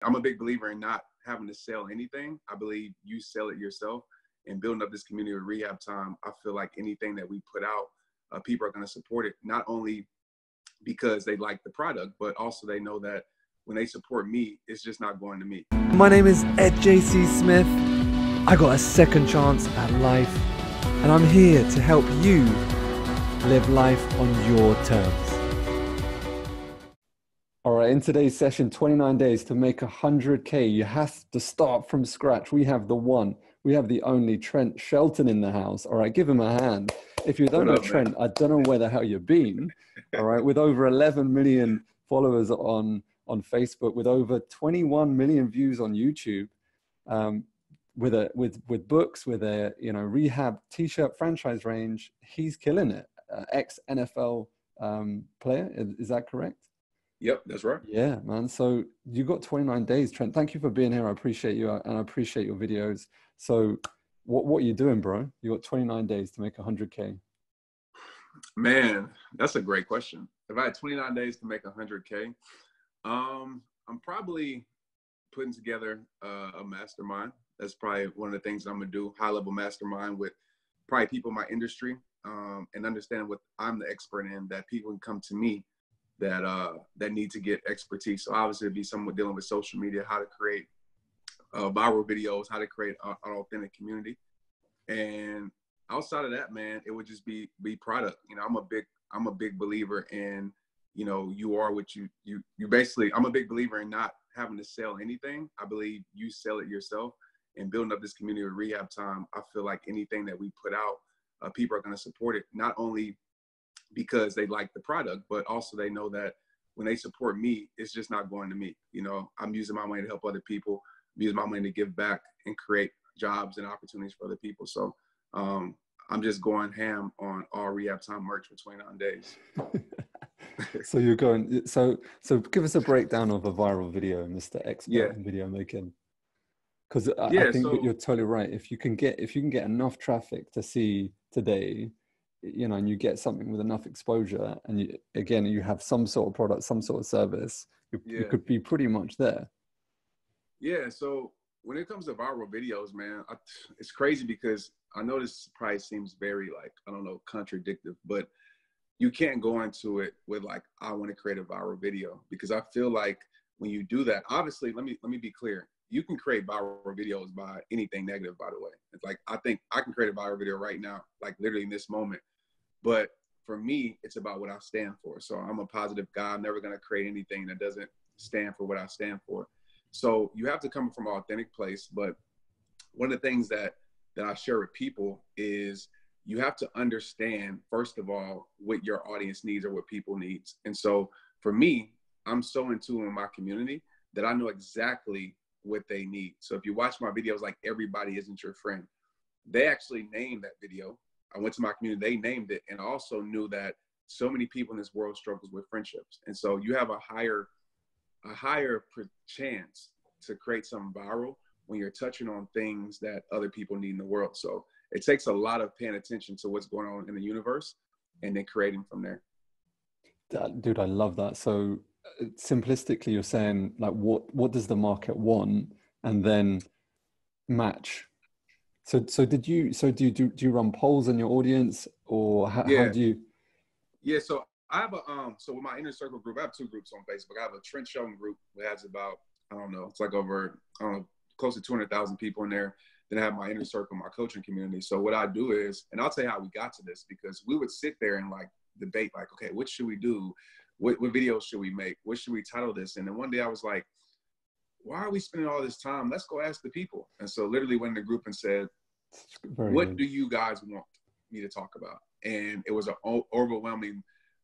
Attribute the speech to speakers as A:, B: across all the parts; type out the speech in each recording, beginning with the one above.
A: I'm a big believer in not having to sell anything. I believe you sell it yourself, and building up this community of Rehab Time. I feel like anything that we put out, people are going to support it, not only because they like the product, but also they know that when they support me, it's just not going to me.
B: My name is Ed JC Smith. I got a second chance at life, and I'm here to help you live life on your terms. All right, in today's session, 29 days to make 100K. You have to start from scratch. We have the one, we have the only Trent Shelton in the house. All right, give him a hand. If you don't know Trent, I don't know where the hell you've been. All right, with over 11 million followers on Facebook, with over 21 million views on YouTube, with books, with a rehab t-shirt franchise range, he's killing it. Ex NFL player, is that correct?
A: Yep, that's right.
B: Yeah, man. So you got 29 days, Trent. Thank you for being here. I appreciate you, and I appreciate your videos. So what are you doing, bro? You got 29 days to make 100K.
A: Man, that's a great question. If I had 29 days to make 100K, I'm probably putting together a mastermind. That's probably one of the things I'm gonna do. High-level mastermind with probably people in my industry, and understand what I'm the expert in, that people can come to me that need to get expertise. So obviously it'd be someone dealing with social media, how to create viral videos, how to create an authentic community. And outside of that, man, it would just be product. I'm a big believer in, you are what you basically, I'm a big believer in not having to sell anything. I believe you sell it yourself, and building up this community of Rehab Time. I feel like anything that we put out, people are going to support it, not only because they like the product, but also they know that when they support me, it's just not going to me. I'm using my money to help other people, I'm using my money to give back and create jobs and opportunities for other people. So I'm just going ham on all Rehab Time merch for 29 days.
B: So you're going, so give us a breakdown of a viral video, Mr. Expert in video making. Because I think you're totally right. If you can get enough traffic to see today, and you get something with enough exposure, and you have some sort of product, some sort of service, you could be pretty much there. Yeah.
A: So when it comes to viral videos, man, it's crazy because I know this probably seems very contradictory, but you can't go into it with I want to create a viral video, because I feel like when you do that, obviously, let me be clear. You can create viral videos by anything negative, by the way. It's I think I can create a viral video right now, literally in this moment. But for me, it's about what I stand for. So I'm a positive guy. I'm never going to create anything that doesn't stand for what I stand for. So you have to come from an authentic place. But one of the things that I share with people is you have to understand, first of all, what your audience needs or what people needs. And so for me, I'm so in tune with my community that I know exactly what they need. So if you watch my videos, Everybody Isn't Your Friend, they actually named that video. I went to my community, they named it, and also knew that so many people in this world struggles with friendships. And so you have a higher chance to create something viral when you're touching on things that other people need in the world. So it takes a lot of paying attention to what's going on in the universe and then creating from there.
B: Dude, I love that. So simplistically, you're saying what does the market want, and then match. So do you run polls in your audience, or how do you?
A: Yeah. So I have so with my inner circle group, I have two groups on Facebook. I have a Trent Shelton group that has about, it's over, close to 200,000 people in there. Then I have my inner circle, my coaching community. So what I do is, and I'll tell you how we got to this, because we would sit there and debate, okay, what should we do? What videos should we make? What should we title this? And then one day I was like, why are we spending all this time? Let's go ask the people. And so literally went in the group and said, what do you guys want me to talk about? And it was an overwhelming,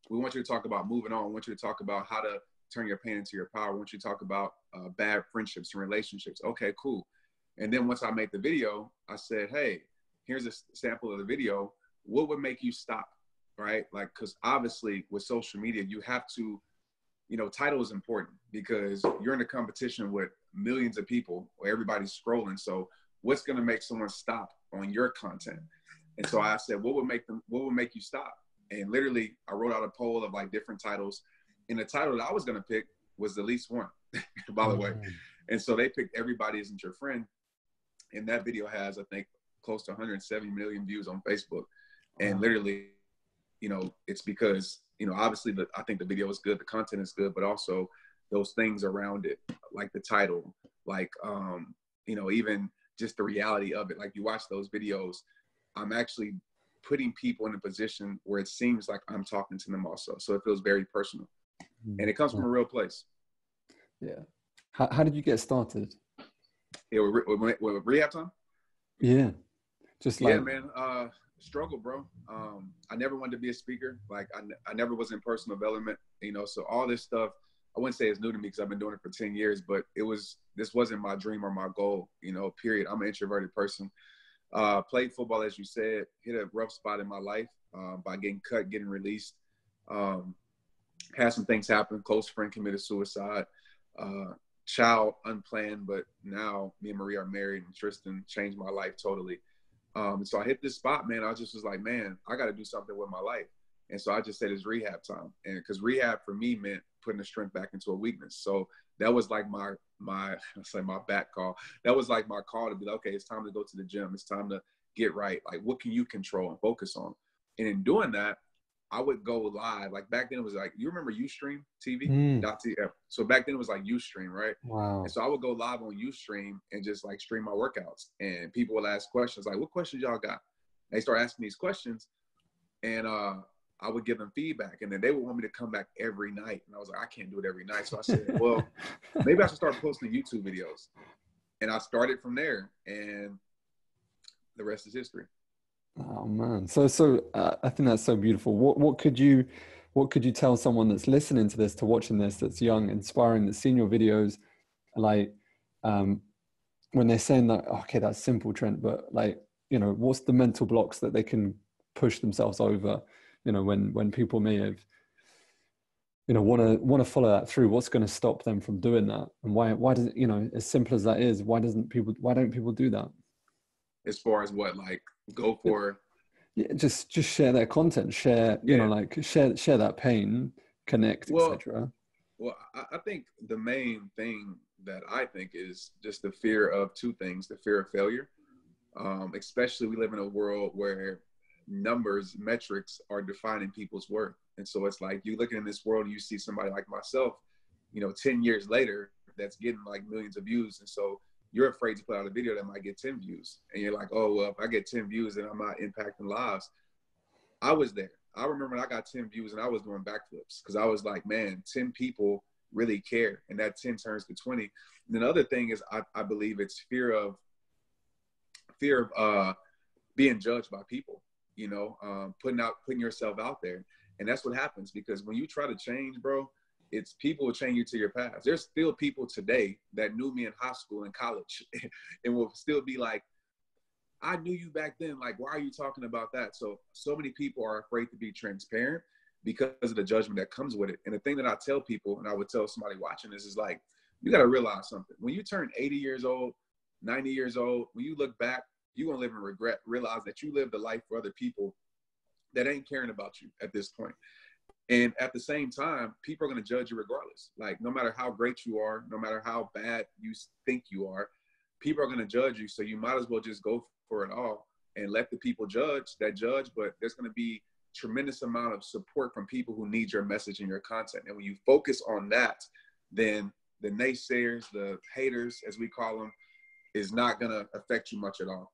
A: we want you to talk about moving on. We want you to talk about how to turn your pain into your power. We want you to talk about bad friendships and relationships. Okay, cool. And then once I made the video, I said, hey, here's a sample of the video. What would make you stop, right? Because obviously with social media, you have to, title is important because you're in a competition with millions of people where everybody's scrolling. So what's going to make someone stop on your content? And so I said, what would make you stop? And literally I wrote out a poll of different titles. And the title that I was going to pick was the least one, by the way. And so they picked Everybody Isn't Your Friend. And that video has, I think, close to 170 million views on Facebook. And literally, you know, it's because, you know, obviously I think the video is good, the content is good, but also those things around it, like the title, like, you know, even just the reality of it. Like you watch those videos, I'm actually putting people in a position where it seems like I'm talking to them also. So it feels very personal. And it comes from a real place.
B: Yeah. How did you get started?
A: Yeah, with RehabTime?
B: Yeah. Just like,
A: yeah, man, struggle, bro. I never wanted to be a speaker. Like I never was in personal development, you know, so all this stuff, I wouldn't say it's new to me because I've been doing it for 10 years, but this wasn't my dream or my goal, you know, period. I'm an introverted person. Played football, as you said, hit a rough spot in my life by getting cut, getting released. Had some things happen. Close friend committed suicide. Child unplanned, but now me and Marie are married, and Tristan changed my life totally. So I hit this spot, man. I just was like, man, I got to do something with my life. And so I just said it's rehab time. And because rehab for me meant putting the strength back into a weakness. So that was like my back call. That was like my call to be like, okay, it's time to go to the gym. It's time to get right. Like, what can you control and focus on? And in doing that, I would go live. Like back then it was like, you remember Ustream TV? So back then it was like Ustream, right?
B: Wow.
A: And so I would go live on Ustream and just like stream my workouts. And people would ask questions like, what questions y'all got? They start asking these questions, and I would give them feedback, and then they would want me to come back every night. And I was like, I can't do it every night. So I said, well, maybe I should start posting YouTube videos. And I started from there, and the rest is history.
B: Oh man. So I think that's so beautiful. What could you tell someone that's listening to this, to watching this, that's young, inspiring, that's seen your videos, like, when they're saying that, okay, that's simple, Trent, but like, you know, what's the mental blocks that they can push themselves over, you know, when people may have, you know, want to follow that through? What's going to stop them from doing that? And why does it, you know, as simple as that is, why don't people do that?
A: As far as what, like go for?
B: Yeah, just share their content, share, you know, like share that pain, connect, etc.
A: Well, I think the main thing that I think is just the fear of two things: the fear of failure. Especially we live in a world where numbers, metrics are defining people's worth. And so it's like you looking in this world and you see somebody like myself, you know, 10 years later, that's getting like millions of views. And so you're afraid to put out a video that might get 10 views. And you're like, oh, well, if I get 10 views, then I'm not impacting lives. I was there. I remember when I got 10 views and I was doing backflips because I was like, man, 10 people really care. And that 10 turns to 20. And then the other thing is, I believe it's fear of being judged by people, you know, putting yourself out there. And that's what happens, because when you try to change, bro, it's people will change you to your past. There's still people today that knew me in high school and college and will still be like, I knew you back then. Like, why are you talking about that? So many people are afraid to be transparent because of the judgment that comes with it. And the thing that I tell people, and I would tell somebody watching this, is like, you got to realize something. When you turn 80 years old, 90 years old, when you look back, you're going to live in regret, realize that you lived a life for other people that ain't caring about you at this point. And at the same time, people are going to judge you regardless. Like, no matter how great you are, no matter how bad you think you are, people are going to judge you. So you might as well just go for it all and let the people judge. But there's going to be tremendous amount of support from people who need your message and your content. And when you focus on that, then the naysayers, the haters, as we call them, is not going to affect you much at all.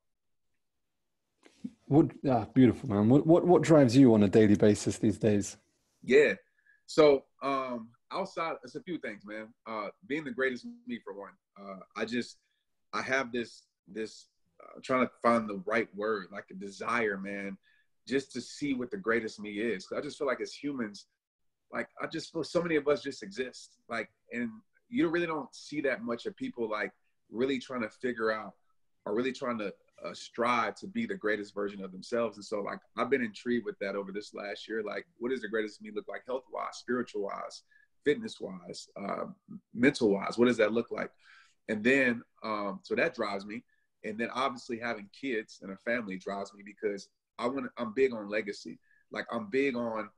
B: Beautiful, man. What drives you on a daily basis these days?
A: Yeah. So outside, it's a few things, man. Being the greatest me, for one. I have this trying to find the right word, like a desire, man, just to see what the greatest me is. I just feel like as humans, like I just feel so many of us just exist. Like, and you really don't see that much of people like really trying to figure out or really trying to strive to be the greatest version of themselves. And so like, I've been intrigued with that over this last year. Like, what does the greatest me look like health-wise, spiritual-wise, fitness-wise, mental-wise? What does that look like? And then, so that drives me. And then obviously having kids and a family drives me because I'm big on legacy. Like, I'm big on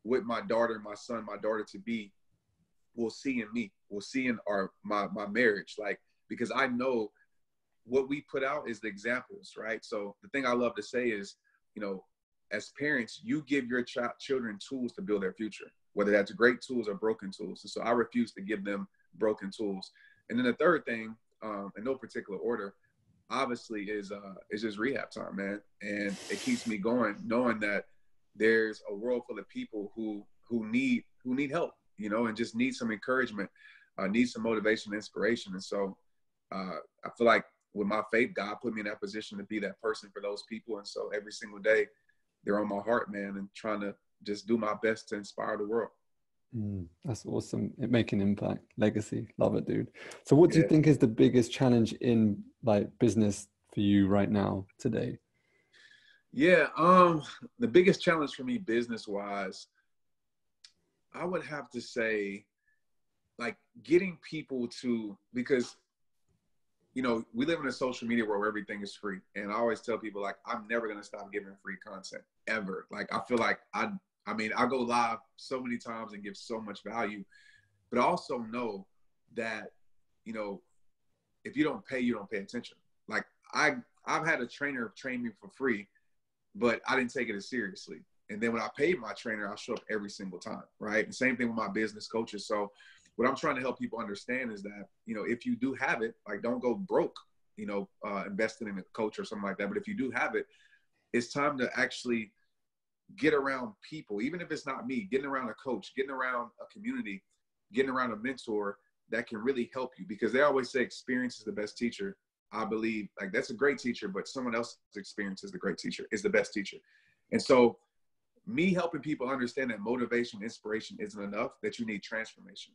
A: what my daughter to be will see in me, will see in my marriage. Like, because I know what we put out is the examples, right? So the thing I love to say is, you know, as parents, you give your children tools to build their future, whether that's great tools or broken tools. And so I refuse to give them broken tools. And then the third thing, in no particular order, obviously is just rehab time, man. And it keeps me going, knowing that there's a world full of people who need help, you know, and just need some encouragement, need some motivation, inspiration. And so I feel like with my faith, God put me in that position to be that person for those people. And so every single day, they're on my heart, man, and trying to just do my best to inspire the world.
B: That's awesome. Making impact, legacy. Love it, dude. So what do you think is the biggest challenge in like business for you right now today?
A: Yeah, the biggest challenge for me business wise, I would have to say like getting people to, because you know, we live in a social media world where everything is free. And I always tell people, like, I'm never going to stop giving free content ever. Like, I feel like I go live so many times and give so much value, but I also know that, you know, if you don't pay, you don't pay attention. Like I've had a trainer train me for free, but I didn't take it as seriously. And then when I paid my trainer, I show up every single time. Right. And same thing with my business coaches. So what I'm trying to help people understand is that, you know, if you do have it, like don't go broke, you know, investing in a coach or something like that. But if you do have it, it's time to actually get around people, even if it's not me, getting around a coach, getting around a community, getting around a mentor that can really help you, because they always say experience is the best teacher. I believe like that's a great teacher, but someone else's experience is the great teacher, is the best teacher. And so me helping people understand that motivation, inspiration isn't enough, that you need transformation.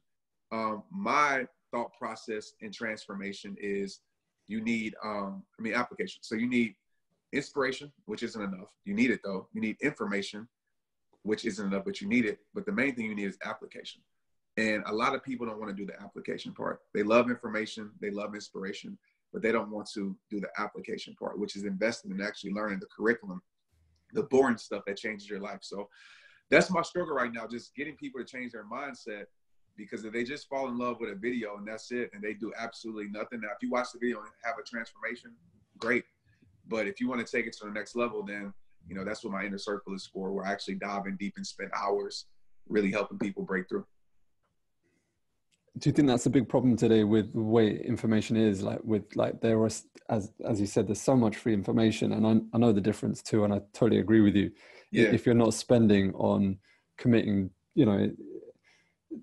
A: My thought process in transformation is you need, application. So you need inspiration, which isn't enough. You need it though. You need information, which isn't enough, but you need it. But the main thing you need is application. And a lot of people don't want to do the application part. They love information, they love inspiration, but they don't want to do the application part, which is investing in actually learning the curriculum, the boring stuff that changes your life. So that's my struggle right now, just getting people to change their mindset. Because if they just fall in love with a video and that's it, and they do absolutely nothing. Now, if you watch the video and have a transformation, great. But if you want to take it to the next level, then, you know, that's what my inner circle is for, where I actually dive in deep and spend hours really helping people break through.
B: Do you think that's a big problem today with the way information is? There was, as you said, there's so much free information, and I know the difference too, and I totally agree with you. Yeah. If you're not spending on committing, you know,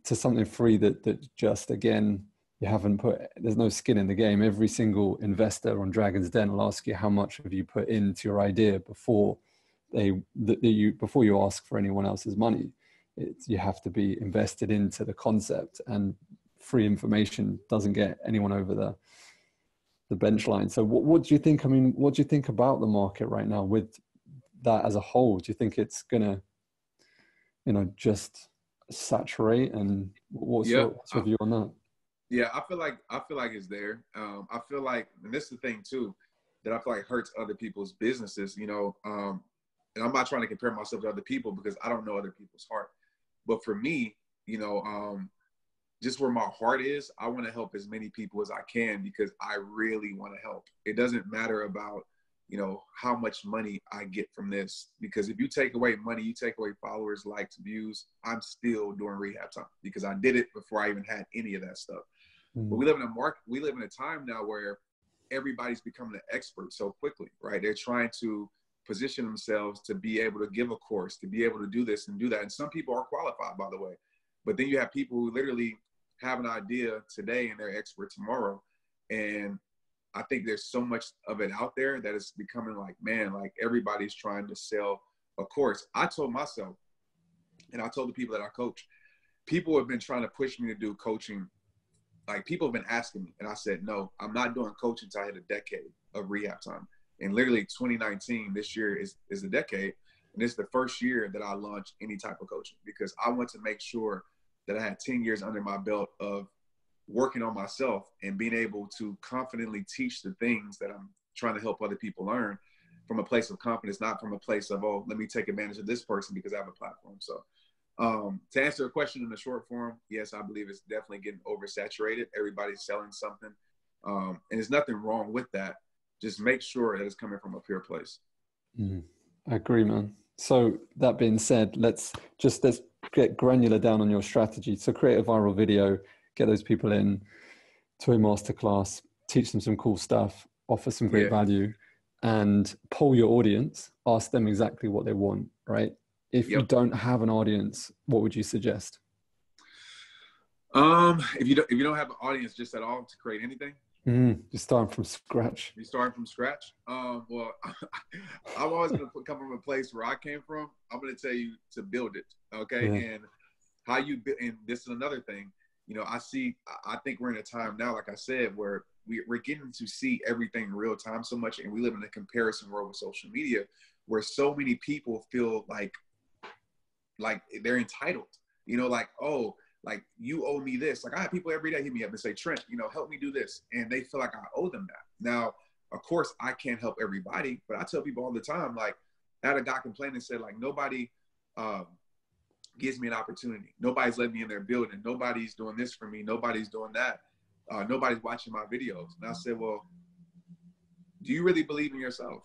B: to something free that just, again, you haven't put, there's no skin in the game. Every single investor on Dragon's Den will ask you how much have you put into your idea before before you ask for anyone else's money. You have to be invested into the concept, and free information doesn't get anyone over the bench line. So what do you think? I mean, what do you think about the market right now with that as a whole? Do you think it's gonna, you know, just saturate? And what's your view on that?
A: Yeah, I feel like it's there. I feel like, and this is the thing too, that I feel like hurts other people's businesses, you know, and I'm not trying to compare myself to other people because I don't know other people's heart. But for me, you know, just where my heart is, I want to help as many people as I can because I really want to help. It doesn't matter about, you know, how much money I get from this, because if you take away money, you take away followers, likes, views, I'm still doing rehab time because I did it before I even had any of that stuff. But we live in a market, we live in a time now where everybody's becoming an expert so quickly, right? They're trying to position themselves to be able to give a course, to be able to do this and do that. And some people are qualified, by the way. But then you have people who literally have an idea today and they're expert tomorrow. And I think there's so much of it out there that it's becoming like, man, like everybody's trying to sell a course. I told myself, and I told the people that I coach, people have been trying to push me to do coaching. Like people have been asking me, and I said, no, I'm not doing coaching until I hit a decade of rehab time. And literally 2019, this year is the decade. And it's the first year that I launched any type of coaching because I want to make sure that I had 10 years under my belt of working on myself and being able to confidently teach the things that I'm trying to help other people learn from a place of confidence, not from a place of, oh, let me take advantage of this person because I have a platform. So To answer a question in the short form, yes, I believe it's definitely getting oversaturated. Everybody's selling something. And there's nothing wrong with that. Just make sure that it's coming from a pure place.
B: I agree, man. So that being said, let's get granular down on your strategy. So create a viral video, get those people in to a masterclass, teach them some cool stuff, offer some great value, and poll your audience, ask them exactly what they want, right? If you don't have an audience, what would you suggest?
A: If you don't have an audience just at all to create anything,
B: you're starting from scratch.
A: You're starting from scratch. Well, I'm always gonna come from a place where I came from. I'm gonna tell you to build it, okay? And how you and this is another thing. You know, I think we're in a time now, like I said, where we're getting to see everything real time so much, and we live in a comparison world with social media, where so many people feel like they're entitled. You know, like, oh, like you owe me this. Like I have people every day hit me up and say, Trent, you know, help me do this. And they feel like I owe them that. Now, of course, I can't help everybody, but I tell people all the time, like I had a guy complain and said, like, nobody gives me an opportunity. Nobody's letting me in their building. Nobody's doing this for me. Nobody's doing that. Nobody's watching my videos. And I said, well, do you really believe in yourself?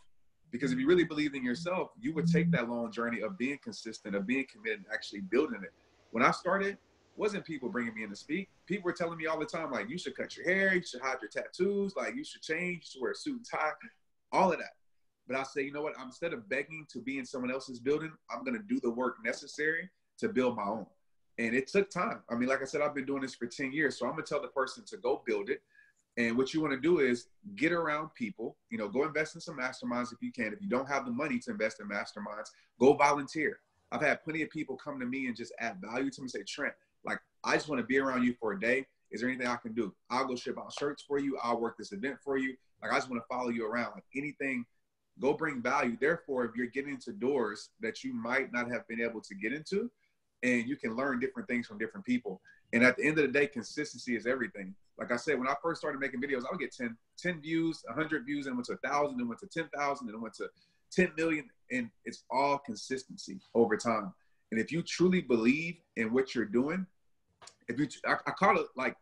A: Because if you really believed in yourself, you would take that long journey of being consistent, of being committed, and actually building it. When I started, wasn't people bringing me in to speak. People were telling me all the time, like, you should cut your hair, you should hide your tattoos, like, you should change, you should wear a suit and tie, all of that. But I say, you know what? Instead of begging to be in someone else's building, I'm going to do the work necessary to build my own. And it took time. I mean, like I said, I've been doing this for 10 years. So I'm going to tell the person to go build it. And what you want to do is get around people, you know, go invest in some masterminds if you can. If you don't have the money to invest in masterminds, go volunteer. I've had plenty of people come to me and just add value to me, say, Trent, like, I just want to be around you for a day. Is there anything I can do? I'll go ship out shirts for you. I'll work this event for you. Like, I just want to follow you around. Like, anything, go bring value. Therefore, if you're getting into doors that you might not have been able to get into, and you can learn different things from different people. And at the end of the day, consistency is everything. Like I said, when I first started making videos, I would get 10 views, 100 views, and went to 1,000, and went to 10,000, and went to 10 million. And it's all consistency over time. And if you truly believe in what you're doing, I call it like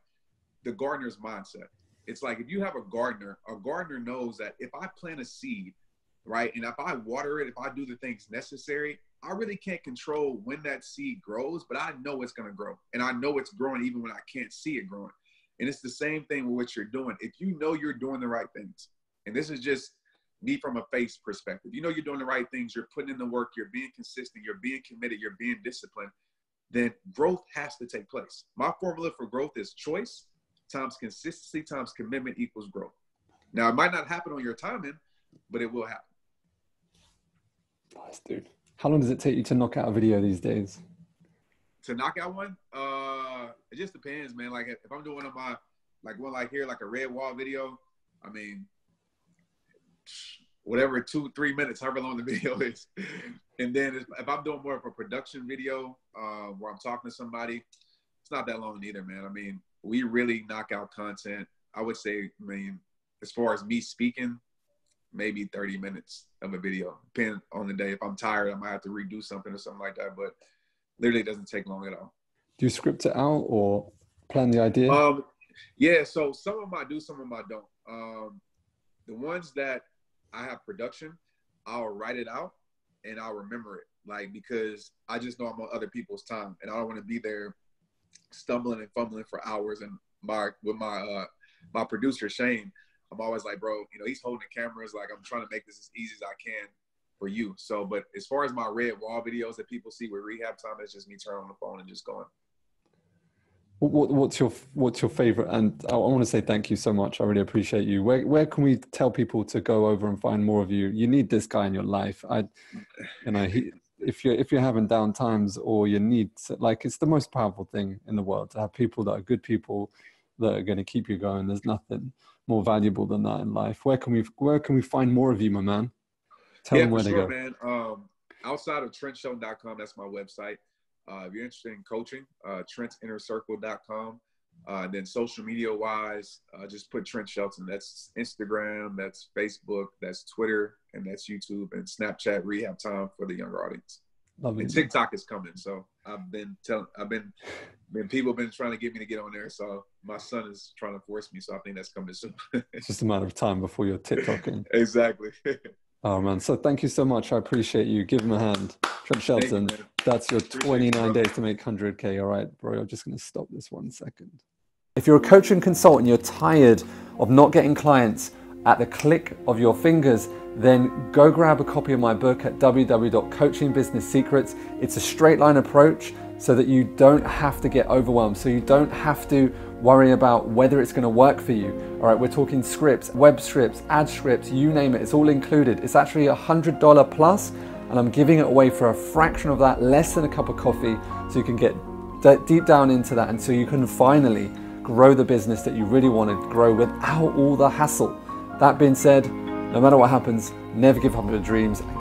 A: the gardener's mindset. It's like if you have a gardener knows that if I plant a seed, right, and if I water it, if I do the things necessary, I really can't control when that seed grows, but I know it's going to grow. And I know it's growing even when I can't see it growing. And it's the same thing with what you're doing. If you know you're doing the right things, and this is just me from a faith perspective, you know you're doing the right things, you're putting in the work, you're being consistent, you're being committed, you're being disciplined, then growth has to take place. My formula for growth is choice times consistency times commitment equals growth. Now, it might not happen on your timing, but it will happen.
B: Nice, dude. How long does it take you to knock out a video these days?
A: To knock out one? It just depends, man. Like if I'm doing one of my, like one like here, like a red wall video, I mean, whatever, 2-3 minutes, however long the video is. And then if I'm doing more of a production video where I'm talking to somebody, it's not that long either, man. I mean, we really knock out content. I would say, I mean, as far as me speaking, maybe 30 minutes of a video, depending on the day. If I'm tired, I might have to redo something or something like that, but literally it doesn't take long at all.
B: Do you script it out or plan the idea?
A: Yeah, so some of them I do, some of them I don't. The ones that I have production, I'll write it out and I'll remember it, like, because I just know I'm on other people's time and I don't want to be there stumbling and fumbling for hours. And with my producer, Shane, I'm always like, bro, you know, he's holding the cameras. Like, I'm trying to make this as easy as I can for you. So, but as far as my red wall videos that people see with RehabTime, it's just me turning on the phone and just going.
B: What's your favorite? And I want to say thank you so much. I really appreciate you. Where can we tell people to go over and find more of you? You need this guy in your life. If you're having down times or you need, like, it's the most powerful thing in the world to have people that are good people that are going to keep you going. There's nothing more valuable than that in life. Where can we find more of you, my man? Tell them where to go.
A: Man. Outside of TrentShelton.com, that's my website. If you're interested in coaching, TrentInnerCircle.com. Then social media wise, just put Trent Shelton. That's Instagram, that's Facebook, that's Twitter, and that's YouTube and Snapchat. RehabTime for the younger audience. And TikTok is coming. So people have been trying to get me to get on there. So my son is trying to force me. So I think that's coming soon.
B: It's just a matter of time before you're TikToking.
A: Exactly.
B: Oh man. So thank you so much. I appreciate you. Give him a hand. Trent Shelton, that's your 29 days to make 100K. All right, bro, I'm just going to stop this 1 second. If you're a coach and consultant, you're tired of not getting clients at the click of your fingers, then go grab a copy of my book at www.coachingbusinesssecrets. It's a straight line approach so that you don't have to get overwhelmed, so you don't have to worry about whether it's going to work for you. All right, we're talking scripts, web scripts, ad scripts, you name it, it's all included. It's actually $100 plus, and I'm giving it away for a fraction of that, less than a cup of coffee, so you can get deep down into that, and so you can finally grow the business that you really want to grow without all the hassle. That being said, no matter what happens, never give up on your dreams.